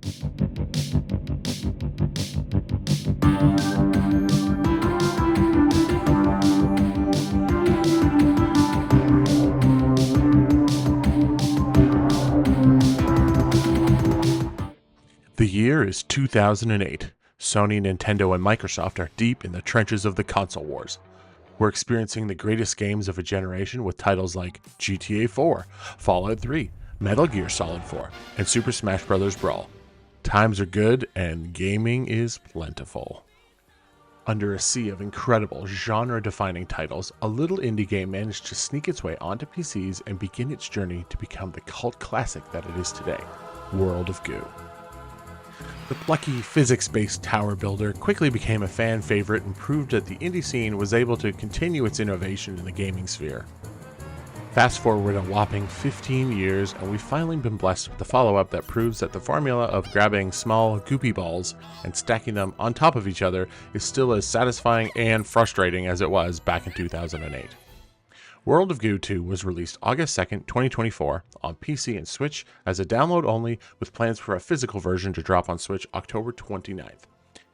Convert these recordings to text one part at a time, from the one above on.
The year is 2008. Sony, Nintendo, and Microsoft are deep in the trenches of the console wars. We're experiencing the greatest games of a generation with titles like GTA 4, Fallout 3, Metal Gear Solid 4, and Super Smash Bros. Brawl. Times are good and gaming is plentiful. Under a sea of incredible genre-defining titles, a little indie game managed to sneak its way onto PCs and begin its journey to become the cult classic that it is today, World of Goo. The plucky, physics-based tower builder quickly became a fan favorite and proved that the indie scene was able to continue its innovation in the gaming sphere. Fast forward a whopping 15 years, and we've finally been blessed with the follow-up that proves that the formula of grabbing small, goopy balls and stacking them on top of each other is still as satisfying and frustrating as it was back in 2008. World of Goo 2 was released August 2nd, 2024 on PC and Switch as a download only, with plans for a physical version to drop on Switch October 29th.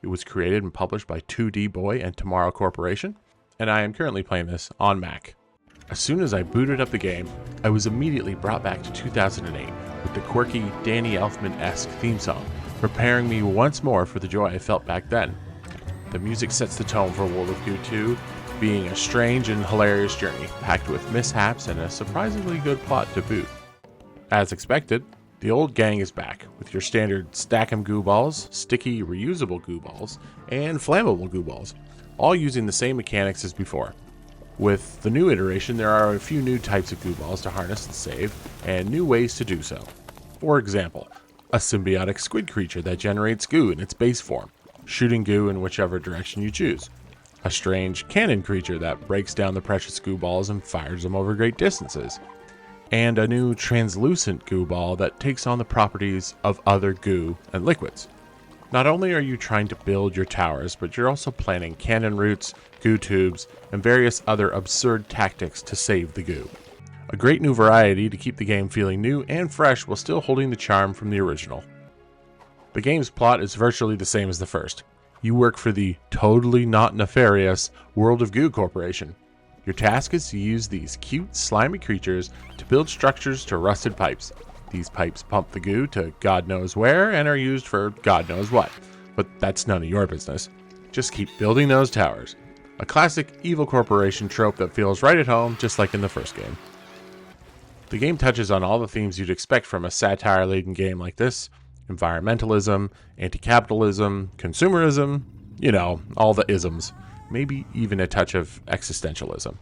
It was created and published by 2D Boy and Tomorrow Corporation, and I am currently playing this on Mac. As soon as I booted up the game, I was immediately brought back to 2008 with the quirky Danny Elfman-esque theme song, preparing me once more for the joy I felt back then. The music sets the tone for World of Goo 2, being a strange and hilarious journey, packed with mishaps and a surprisingly good plot to boot. As expected, the old gang is back, with your standard stack 'em goo balls, sticky reusable goo balls, and flammable goo balls, all using the same mechanics as before. With the new iteration, there are a few new types of goo balls to harness and save, and new ways to do so. For example, a symbiotic squid creature that generates goo in its base form, shooting goo in whichever direction you choose. A strange cannon creature that breaks down the precious goo balls and fires them over great distances. And a new translucent goo ball that takes on the properties of other goo and liquids. Not only are you trying to build your towers, but you're also planning cannon routes, goo tubes, and various other absurd tactics to save the goo. A great new variety to keep the game feeling new and fresh while still holding the charm from the original. The game's plot is virtually the same as the first. You work for the totally not nefarious World of Goo Corporation. Your task is to use these cute, slimy creatures to build structures to rusted pipes. These pipes pump the goo to God knows where and are used for God knows what, but that's none of your business. Just keep building those towers. A classic evil corporation trope that feels right at home, just like in the first game. The game touches on all the themes you'd expect from a satire-laden game like this: environmentalism, anti-capitalism, consumerism, all the isms. Maybe even a touch of existentialism.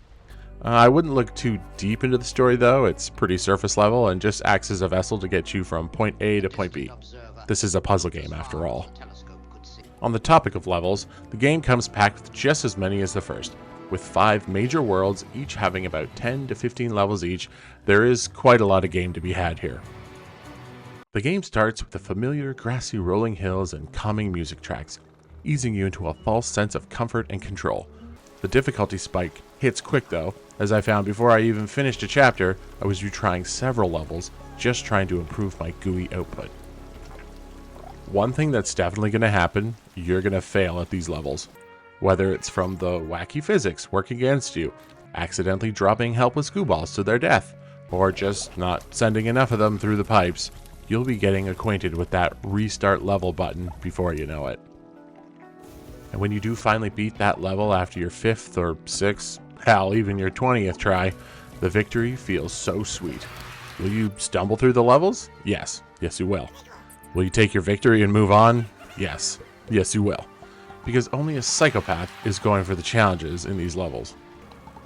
I wouldn't look too deep into the story though, it's pretty surface level and just acts as a vessel to get you from point A to point B. This is a puzzle game after all. On the topic of levels, the game comes packed with just as many as the first. With 5 major worlds, each having about 10 to 15 levels each, there is quite a lot of game to be had here. The game starts with the familiar grassy rolling hills and calming music tracks, easing you into a false sense of comfort and control. The difficulty spike hits quick though, as I found before I even finished a chapter, I was retrying several levels, just trying to improve my GUI output. One thing that's definitely going to happen, you're going to fail at these levels. Whether it's from the wacky physics working against you, accidentally dropping helpless goo balls to their death, or just not sending enough of them through the pipes, you'll be getting acquainted with that restart level button before you know it. And when you do finally beat that level after your 5th or 6th, hell, even your 20th try, the victory feels so sweet. Will you stumble through the levels? Yes. Yes, you will. Will you take your victory and move on? Yes. Yes, you will. Because only a psychopath is going for the challenges in these levels.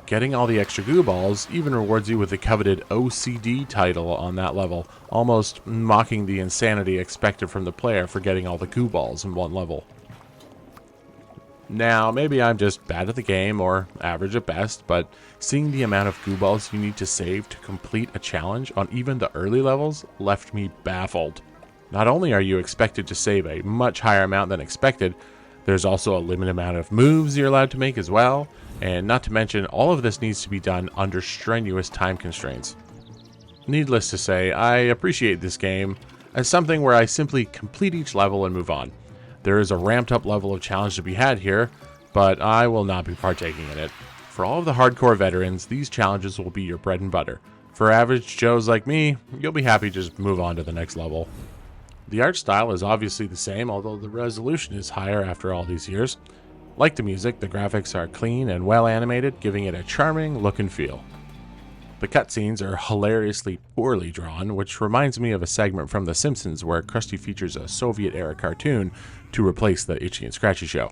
Getting all the extra goo balls even rewards you with the coveted OCD title on that level, almost mocking the insanity expected from the player for getting all the goo balls in one level. Now, maybe I'm just bad at the game, or average at best, but seeing the amount of goo balls you need to save to complete a challenge on even the early levels left me baffled. Not only are you expected to save a much higher amount than expected, there's also a limited amount of moves you're allowed to make as well, and not to mention all of this needs to be done under strenuous time constraints. Needless to say, I appreciate this game, as something where I simply complete each level and move on. There is a ramped up level of challenge to be had here, but I will not be partaking in it. For all of the hardcore veterans, these challenges will be your bread and butter. For average Joes like me, you'll be happy to just move on to the next level. The art style is obviously the same, although the resolution is higher after all these years. Like the music, the graphics are clean and well animated, giving it a charming look and feel. The cutscenes are hilariously poorly drawn, which reminds me of a segment from The Simpsons where Krusty features a Soviet-era cartoon to replace the Itchy and Scratchy show.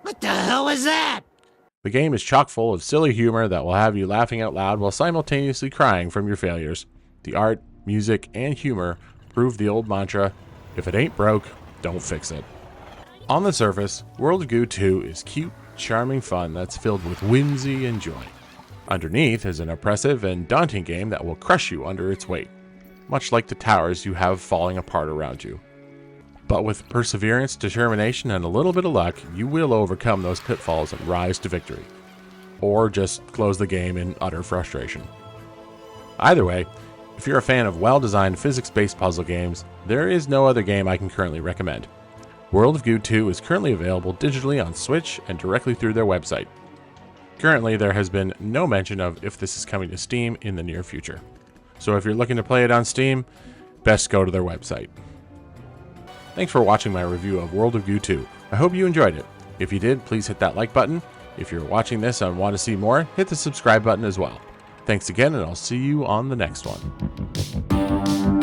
What the hell was that? The game is chock full of silly humor that will have you laughing out loud while simultaneously crying from your failures. The art, music, and humor prove the old mantra, if it ain't broke, don't fix it. On the surface, World of Goo 2 is cute, charming fun that's filled with whimsy and joy. Underneath is an oppressive and daunting game that will crush you under its weight, much like the towers you have falling apart around you. But with perseverance, determination, and a little bit of luck, you will overcome those pitfalls and rise to victory. Or just close the game in utter frustration. Either way, if you're a fan of well-designed physics-based puzzle games, there is no other game I can currently recommend. World of Goo 2 is currently available digitally on Switch and directly through their website. Currently, there has been no mention of if this is coming to Steam in the near future. So if you're looking to play it on Steam, best go to their website. Thanks for watching my review of World of Goo 2. I hope you enjoyed it. If you did, please hit that like button. If you're watching this and want to see more, hit the subscribe button as well. Thanks again, and I'll see you on the next one.